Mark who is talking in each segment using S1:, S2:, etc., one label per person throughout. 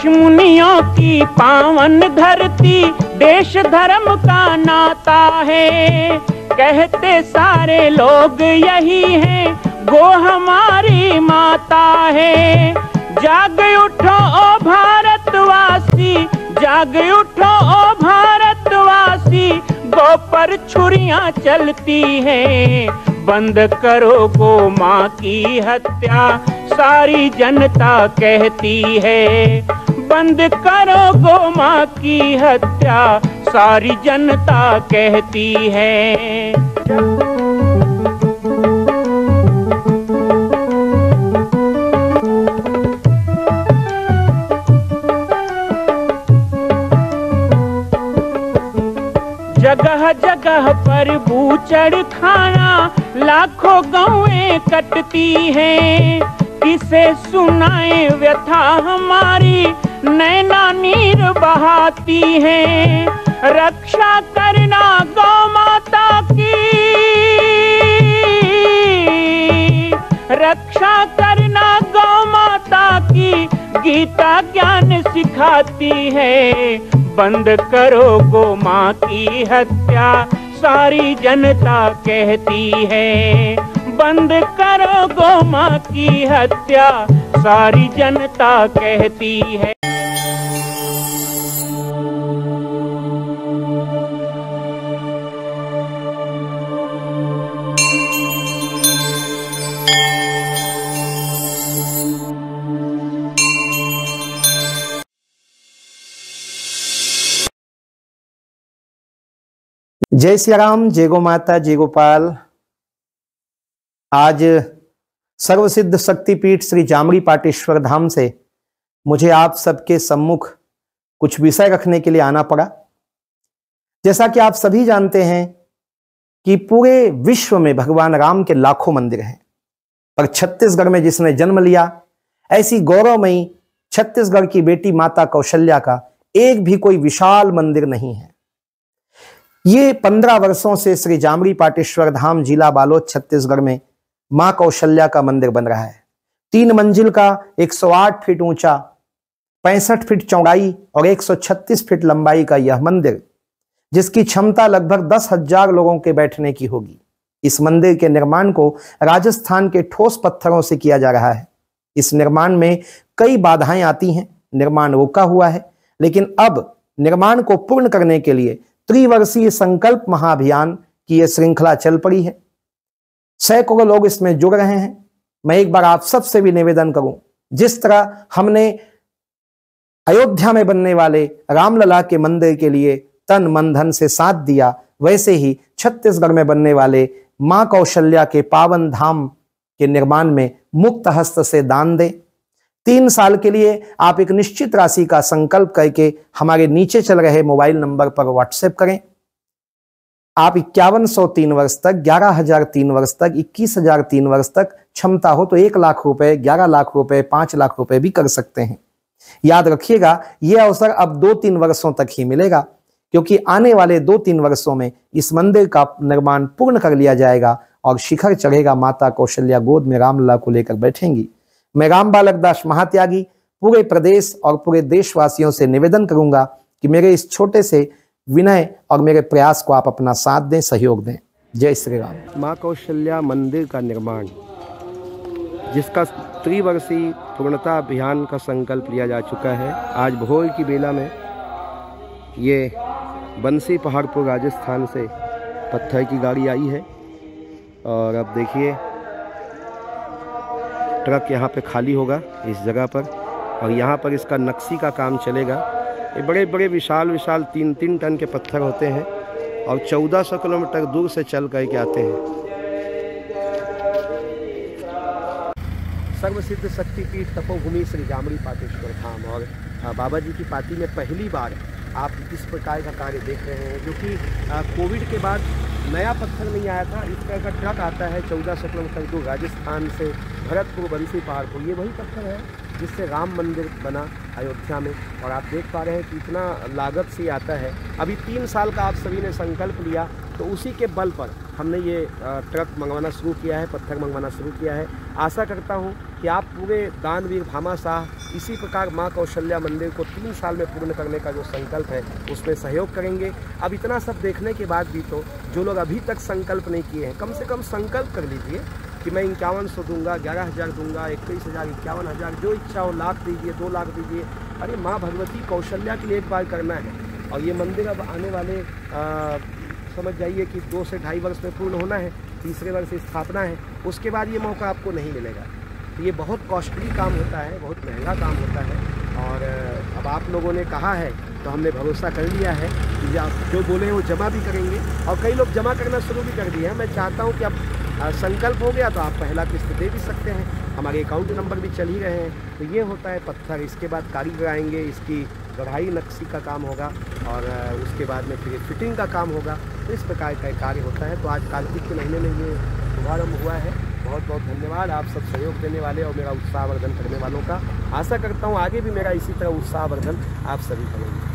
S1: ऋषि मुनियों की पावन धरती, देश धर्म का नाता है। कहते सारे लोग यही हैं, गो हमारी माता है। जाग उठो ओ भारतवासी, जाग उठो ओ भारतवासी, गो पर छुरियां चलती हैं। बंद करो गो माँ की हत्या, सारी जनता कहती है। बंद करो गो माँ की हत्या, सारी जनता कहती है। जगह जगह पर बूचड़ खाना, लाखों गौएं कटती हैं। किसे सुनाए व्यथा हमारी, नैना नीर बहाती हैं। रक्षा करना गौ माता की, रक्षा करना गौ माता की, गीता ज्ञान सिखाती है। बंद करो गो माँ की हत्या, सारी जनता कहती है। बंद करो गो माँ की हत्या, सारी जनता कहती है।
S2: जय सिया राम, जय गो माता, जय गोपाल। आज सर्वसिद्ध शक्तिपीठ श्री जामरी पाटेश्वर धाम से मुझे आप सबके सम्मुख कुछ विषय रखने के लिए आना पड़ा। जैसा कि आप सभी जानते हैं कि पूरे विश्व में भगवान राम के लाखों मंदिर हैं, पर छत्तीसगढ़ में जिसने जन्म लिया, ऐसी गौरवमयी छत्तीसगढ़ की बेटी माता कौशल्या का एक भी कोई विशाल मंदिर नहीं है। ये 15 वर्षों से श्री जामरी पाटेश्वर धाम, जिला बालोद, छत्तीसगढ़ में मां कौशल्या का मंदिर बन रहा है। 3 मंजिल का 108 फीट ऊंचा, 65 फीट चौड़ाई और 136 फीट लंबाई का यह मंदिर, जिसकी क्षमता लगभग 10,000 लोगों के बैठने की होगी। इस मंदिर के निर्माण को राजस्थान के ठोस पत्थरों से किया जा रहा है। इस निर्माण में कई बाधाएं आती हैं, निर्माण रुका हुआ है, लेकिन अब निर्माण को पूर्ण करने के लिए त्रिवर्षीय संकल्प महाअभियान की यह श्रृंखला चल पड़ी है। सैकड़ों लोग इसमें जुड़ रहे हैं। मैं एक बार आप सबसे भी निवेदन करूं, जिस तरह हमने अयोध्या में बनने वाले रामलला के मंदिर के लिए तन मन धन से साथ दिया, वैसे ही छत्तीसगढ़ में बनने वाले मां कौशल्या के पावन धाम के निर्माण में मुक्त हस्त से दान दें। 3 साल के लिए आप एक निश्चित राशि का संकल्प करके हमारे नीचे चल रहे मोबाइल नंबर पर व्हाट्सएप करें। आप 5103 वर्ष तक, 11,003 वर्ष तक, 21,003 वर्ष तक, क्षमता हो तो 1 लाख रुपए, 11 लाख रुपए, 5 लाख रुपए भी कर सकते हैं। याद रखिएगा, यह अवसर अब 2-3 वर्षों तक ही मिलेगा, क्योंकि आने वाले 2-3 वर्षों में इस मंदिर का निर्माण पूर्ण कर लिया जाएगा और शिखर चढ़ेगा। माता कौशल्या गोद में रामलला को लेकर बैठेंगी। मैं राम बालक दास महात्यागी पूरे प्रदेश और पूरे देशवासियों से निवेदन करूंगा कि मेरे इस छोटे से विनय और मेरे प्रयास को आप अपना साथ दें, सहयोग दें। जय श्री राम। मां कौशल्या मंदिर का निर्माण, जिसका त्रिवर्षीय पूर्णता अभियान का संकल्प लिया जा चुका है, आज भोर की बेला में ये बंसी पहाड़पुर राजस्थान से पत्थर की गाड़ी आई है। और अब देखिए, ट्रक यहाँ पे खाली होगा इस जगह पर, और यहाँ पर इसका नक्शी का काम चलेगा। ये बड़े बड़े विशाल 3-3 टन के पत्थर होते हैं और 1400 किलोमीटर दूर से चल करके आते हैं। सर्वसिद्ध शक्तिपीठ तपोभूमि श्री जामरी पाटेश्वर धाम और बाबा जी की पाती में पहली बार आप इस प्रकार का कार्य देख रहे हैं, जो कि कोविड के बाद नया पत्थर नहीं आया था। इस तरह का ट्रक आता है 1400 किलोमीटर दूर राजस्थान से, भरतपुर, बंसी पहाड़पुर। ये वही पत्थर है जिससे राम मंदिर बना अयोध्या में, और आप देख पा रहे हैं कि इतना लागत से आता है। अभी 3 साल का आप सभी ने संकल्प लिया, तो उसी के बल पर हमने ये ट्रक मंगवाना शुरू किया है, पत्थर मंगवाना शुरू किया है। आशा करता हूँ कि आप पूरे दानवीर भामाशाह
S3: इसी प्रकार माँ कौशल्या मंदिर को 3 साल में पूर्ण करने का जो संकल्प है उसमें सहयोग करेंगे। अब इतना सब देखने के बाद भी तो जो लोग अभी तक संकल्प नहीं किए हैं, कम से कम संकल्प कर लीजिए कि मैं 5100 दूंगा, 11,000 दूंगा, 21,000, 51,000, जो इच्छा हो, लाख दीजिए, 2 लाख दीजिए। अरे माँ भगवती कौशल्या के लिए एक बार करना है। और ये मंदिर अब आने वाले समझ जाइए कि 2 से 2.5 वर्ष में पूर्ण होना है, तीसरे वर्ष स्थापना है, उसके बाद ये मौका आपको नहीं मिलेगा। तो ये बहुत कॉस्टली काम होता है, बहुत महंगा काम होता है। और अब आप लोगों ने कहा है तो हमने भरोसा कर लिया है कि आप जो बोले वो जमा भी करेंगे, और कई लोग जमा करना शुरू भी कर दिए हैं। मैं चाहता हूँ कि अब संकल्प हो गया तो आप पहला किस्त दे भी सकते हैं, हमारे अकाउंट नंबर भी चल ही रहे हैं। तो ये होता है पत्थर, इसके बाद कारीगर आएंगे, इसकी कढ़ाई नक्शी का काम होगा, और उसके बाद में फिर फिटिंग का काम होगा। तो इस प्रकार का कार्य होता है। तो आज कार्तिक के महीने में ये शुभारंभ हुआ है। बहुत बहुत धन्यवाद आप सब सहयोग देने वाले और मेरा उत्साहवर्धन करने वालों का। आशा करता हूँ आगे भी मेरा इसी तरह उत्साहवर्धन आप सभी करेंगे।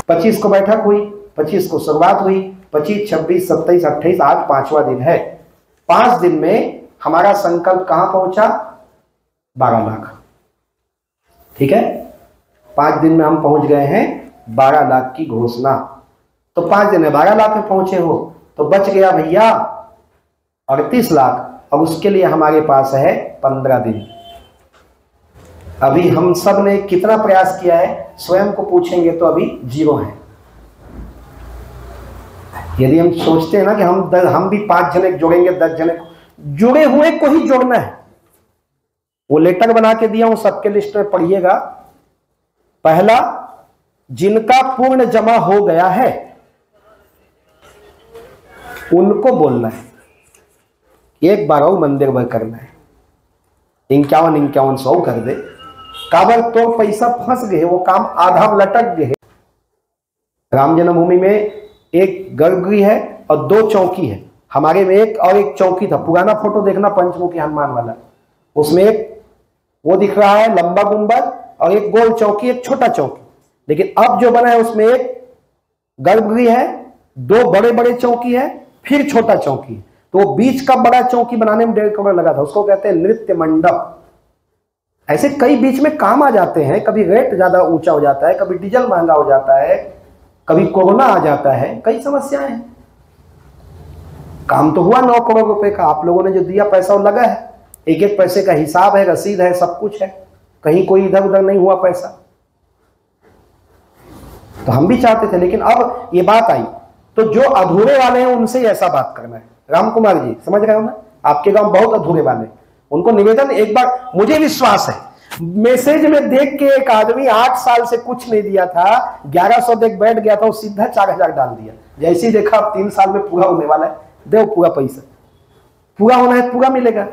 S3: पच्चीस को बैठक हुई, 25 को शुरुआत हुई, 25, 26, 27, 28, आज 5वां दिन है। 5 दिन में हमारा संकल्प कहां पहुंचा? 12 लाख। ठीक है, 5 दिन में हम पहुंच गए हैं 12 लाख की घोषणा। तो 5 दिन में 12 लाख में पहुंचे हो तो बच गया भैया 38 लाख। और उसके लिए हमारे पास है 15 दिन। अभी हम सब ने कितना प्रयास किया है स्वयं को पूछेंगे तो अभी 0 है। यदि हम सोचते हैं ना कि हम भी 5 जने जोड़ेंगे, 10 जने को, जुड़े हुए को ही जोड़ना है। वो लेटर बना के दिया हूं, सबके लिस्ट में पढ़िएगा। पहला, जिनका पूर्ण जमा हो गया है उनको बोलना है, एक बार और मंदिर भर करना है। 51-51 कर दे, काबर तो पैसा फंस गए, वो काम आधा लटक गए। राम जन्मभूमि में एक गर्भगृह है और 2 चौकी है। हमारे में एक और एक चौकी था, पुराना फोटो देखना पंचमुखी हनुमान वाला, उसमें एक वो दिख रहा है लंबा गुंबद और एक गोल चौकी, एक छोटा चौकी। लेकिन अब जो बना है उसमें एक गर्भगृह है, 2 बड़े बड़े चौकी है, फिर छोटा चौकी है। तो बीच का बड़ा चौकी बनाने में 1.5 करोड़ लगा था, उसको कहते हैं नृत्य मंडप। ऐसे कई बीच में काम आ जाते हैं, कभी रेट ज्यादा ऊंचा हो जाता है, कभी डीजल महंगा हो जाता है, कभी कोरोना आ जाता है, कई समस्याएं हैं। काम तो हुआ 9 करोड़ रुपए का, आप लोगों ने जो दिया पैसा वो लगा है, एक एक पैसे का हिसाब है, रसीद है, सब कुछ है, कहीं कोई इधर उधर नहीं हुआ पैसा। तो हम भी चाहते थे, लेकिन अब ये बात आई तो जो अधूरे वाले हैं उनसे ही ऐसा बात करना है। राम कुमार जी, समझ रहे हो ना, आपके गांव बहुत अधूरे वाले, उनको निवेदन, एक बार मुझे विश्वास है, मैसेज में देख के एक आदमी 8 साल से कुछ नहीं दिया था, 1100 देख बैठ गया था, वो सीधा 4000 डाल दिया। जैसे ही देखा 3 साल में पूरा होने वाला है, दो पूरा पैसा, पूरा होना है पूरा मिलेगा,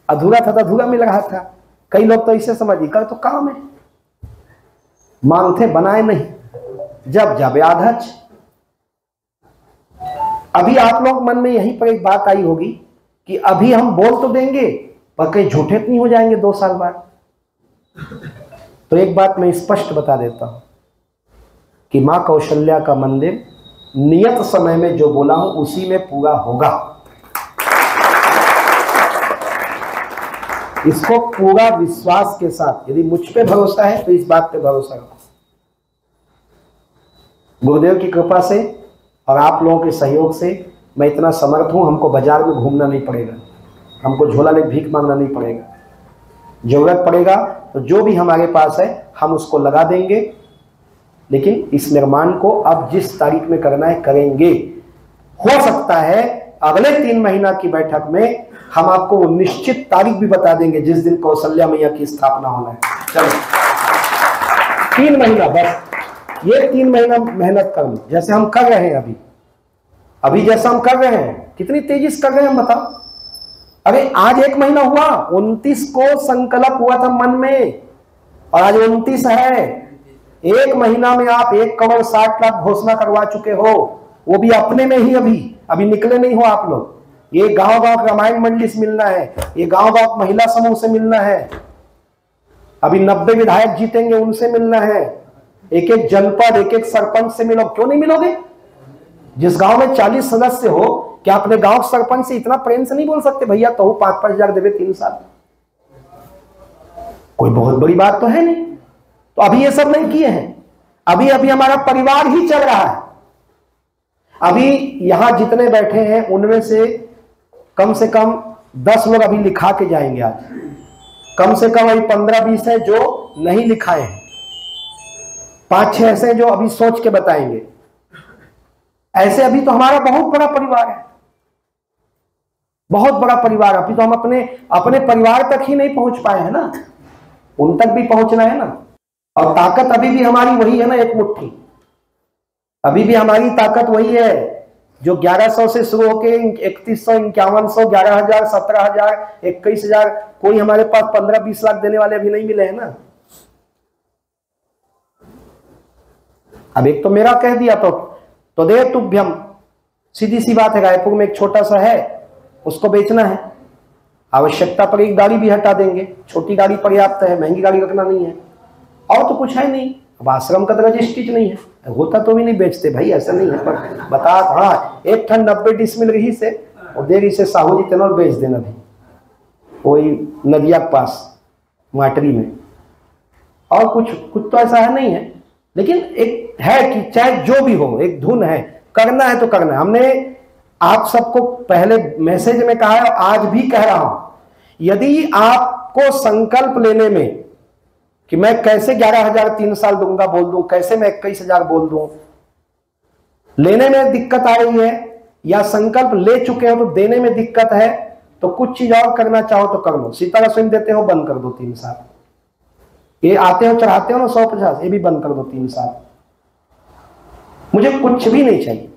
S3: अधूरा था तो अधूरा मिल रहा था। कई लोग तो इसे समझिए कर तो काम है, मांगते बनाए नहीं।
S2: जब जब यादच। अभी आप लोग मन में यहीं पर एक बात आई होगी कि अभी हम बोल तो देंगे पर कहीं झूठे नहीं हो जाएंगे 2 साल बाद। तो एक बात मैं स्पष्ट बता देता हूं कि मां कौशल्या का मंदिर नियत समय में जो बोला हूं उसी में पूरा होगा। इसको पूरा विश्वास के साथ, यदि मुझ पे भरोसा है तो इस बात पे भरोसा रखो। गुरुदेव की कृपा से और आप लोगों के सहयोग से मैं इतना समर्थ हूं, हमको बाजार में घूमना नहीं पड़ेगा, हमको झोला ले भीख मांगना नहीं पड़ेगा। जरूरत पड़ेगा तो जो भी हमारे पास है हम उसको लगा देंगे, लेकिन इस निर्माण को अब जिस तारीख में करना है करेंगे। हो सकता है अगले 3 महीना की बैठक में हम आपको वो निश्चित तारीख भी बता देंगे जिस दिन कौशल्या मैया की स्थापना होना है। चलो 3 महीना, बस ये 3 महीना मेहनत कर लो, जैसे हम कर रहे हैं अभी जैसा हम कर रहे हैं। कितनी तेजी से कर रहे हैं हम बताओ। अरे आज 1 महीना हुआ, 29 को संकल्प हुआ था मन में और आज 29 है। 1 महीना में आप 1,60,00,000 घोषणा करवा चुके हो, वो भी अपने में ही। अभी निकले नहीं हो आप लोग। ये गांव-गांव रामायण मंडली से मिलना है, ये गांव-गांव महिला समूह से मिलना है, अभी 90 विधायक जीतेंगे उनसे मिलना है, एक जनपद एक सरपंच से मिलो। क्यों नहीं मिलोगे? जिस गांव में 40 सदस्य हो, क्या अपने गांव सरपंच से इतना प्रेम से नहीं बोल सकते भैया तो 5-5 हजार देवे 3 साल? कोई बहुत बड़ी बात तो है नहीं। तो अभी ये सब नहीं किए हैं। अभी हमारा परिवार ही चल रहा है। अभी यहां जितने बैठे हैं उनमें से कम 10 लोग अभी लिखा के जाएंगे। आज कम से कम अभी 15-20 है जो नहीं लिखाए हैं, 5-6 ऐसे जो अभी सोच के बताएंगे। ऐसे अभी तो हमारा बहुत बड़ा परिवार है, बहुत बड़ा परिवार। अभी तो हम अपने परिवार तक ही नहीं पहुंच पाए हैं ना, उन तक भी पहुंचना है ना। और ताकत अभी भी हमारी वही है ना, एक मुट्ठी। अभी भी हमारी ताकत वही है जो 1100 से शुरू होके 3100, 5100, 11,000, 17,000, 21,000। कोई हमारे पास 15-20 लाख देने वाले अभी नहीं मिले हैं ना। अब एक तो मेरा कह दिया तो दे तुभ्यम, सीधी सी बात है। रायपुर में एक छोटा सा है, उसको बेचना है, आवश्यकता पर एक गाड़ी भी हटा देंगे। छोटी गाड़ी पर्याप्त है, महंगी गाड़ी रखना नहीं है, और तो कुछ है नहीं। अब आश्रम का तो रजिस्ट्री नहीं है, होता तो भी नहीं बेचते भाई, ऐसा नहीं है। पर बता, हाँ 1 टन 90 डिसमिल रही से और देरी से साहू जी तेनोल बेच देना भी, कोई नदिया के पास माटरी में। और कुछ तो ऐसा है नहीं है, लेकिन एक है कि चाहे जो भी हो, एक धुन है, करना है तो करना है। हमने आप सबको पहले मैसेज में कहा है, आज भी कह रहा हूं, यदि आपको संकल्प लेने में कि मैं कैसे 11,000 3 साल दूंगा बोल दूं, कैसे मैं 21,000 बोल दूं, लेने में दिक्कत आ रही है, या संकल्प ले चुके हो तो देने में दिक्कत है, तो कुछ चीज और करना चाहो तो कर लो। सीता रसोई देते हो, बंद कर दो 3 साल। ये आते हो चढ़ाते हो ना 150, ये भी बंद कर दो 3 साल। मुझे कुछ भी नहीं चाहिए,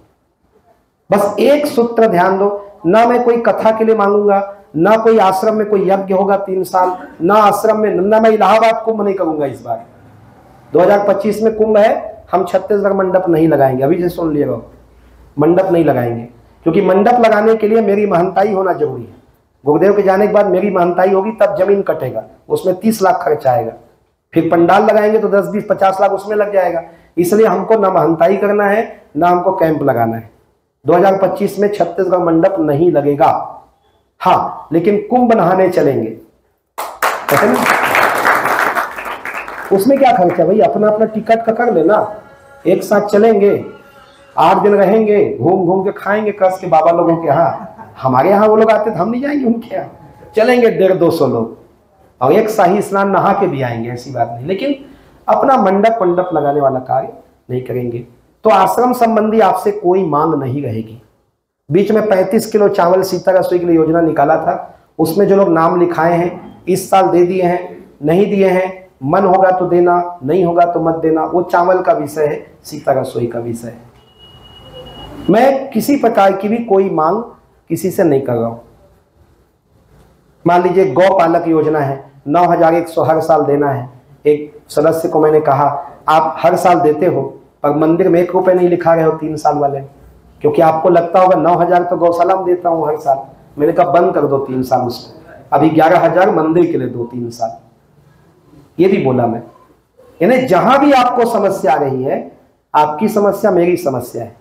S2: बस एक सूत्र ध्यान दो। ना मैं कोई कथा के लिए मांगूंगा, ना कोई आश्रम में कोई यज्ञ होगा 3 साल, ना आश्रम में, ना मैं इलाहाबाद कुंभ नहीं करूंगा इस बार। 2025 में कुंभ है, हम छत्तीसगढ़ मंडप नहीं लगाएंगे। अभी से सुन लिएगा, मंडप नहीं लगाएंगे, क्योंकि मंडप लगाने के लिए मेरी महंताई होना जरूरी है। गुरुदेव के जाने के बाद मेरी महंताई होगी, तब जमीन कटेगा, उसमें 30 लाख खर्च आएगा। फिर पंडाल लगाएंगे तो 10, 20, 50 लाख उसमें लग जाएगा। इसलिए हमको ना महंताई करना है, ना हमको कैंप लगाना है। 2025 में छत्तीसगढ़ मंडप नहीं लगेगा। हाँ, लेकिन कुंभ नहाने चलेंगे, है ना? उसमें क्या खर्चा भाई, अपना अपना टिकट का कर लेना, एक साथ चलेंगे, 8 दिन रहेंगे, घूम घूम के खाएंगे कस के बाबा लोगों के यहाँ। हमारे यहाँ वो लोग आते तो हम नहीं जाएंगे उनके यहाँ। चलेंगे 150-200 लोग और एक शाही स्नान नहा के भी आएंगे, ऐसी बात नहीं। लेकिन अपना मंडप लगाने वाला कार्य नहीं करेंगे। तो आश्रम संबंधी आपसे कोई मांग नहीं रहेगी। बीच में 35 किलो चावल सीता रसोई के लिए योजना निकाला था, उसमें जो लोग नाम लिखाए हैं इस साल दे दिए हैं, नहीं दिए हैं मन होगा तो देना, नहीं होगा तो मत देना। वो चावल का विषय है, सीता रसोई का विषय है। मैं किसी प्रकार की भी कोई मांग किसी से नहीं कर रहा हूं। मान लीजिए गौपालक योजना है, 9,100 हर साल देना है। एक सदस्य को मैंने कहा आप हर साल देते हो, पर मंदिर में 1 रुपए नहीं लिखा रहे हो 3 साल वाले, क्योंकि आपको लगता होगा 9,000 तो गौशाला में देता हूं हर साल। मैंने कहा बंद कर दो 3 साल उसको, अभी 11,000 मंदिर के लिए दो 3 साल। ये भी बोला मैं। यानी जहां भी आपको समस्या आ रही है, आपकी समस्या मेरी समस्या है,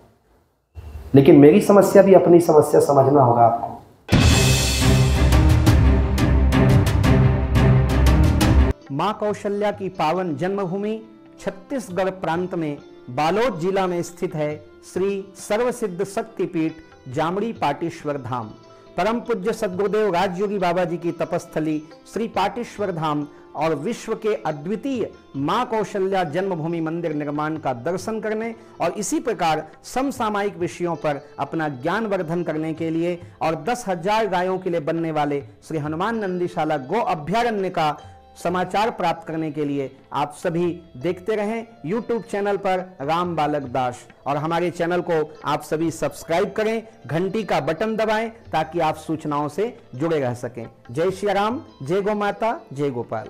S2: लेकिन मेरी समस्या भी अपनी समस्या समझना होगा आपको। मां कौशल्या की पावन जन्मभूमि छत्तीसगढ़ प्रांत में बालोद जिला में स्थित है श्री सर्वसिद्ध शक्तिपीठ जामड़ी पाटेश्वर धाम। परम पूज्य सद्गुरुदेव राजयोगी बाबा जी की तपस्थली श्री पाटेश्वर धाम और विश्व के अद्वितीय मां कौशल्या जन्मभूमि मंदिर निर्माण का दर्शन करने और इसी प्रकार समसामयिक विषयों पर अपना ज्ञान वर्धन करने के लिए और 10,000 गायों के लिए बनने वाले श्री हनुमान नंदीशाला गो अभ्यारण्य का समाचार प्राप्त करने के लिए आप सभी देखते रहें YouTube चैनल पर राम बालक दास, और हमारे चैनल को आप सभी सब्सक्राइब करें, घंटी का बटन दबाएं ताकि आप सूचनाओं से जुड़े रह सकें। जय श्री राम, जय गौ माता, जय गोपाल।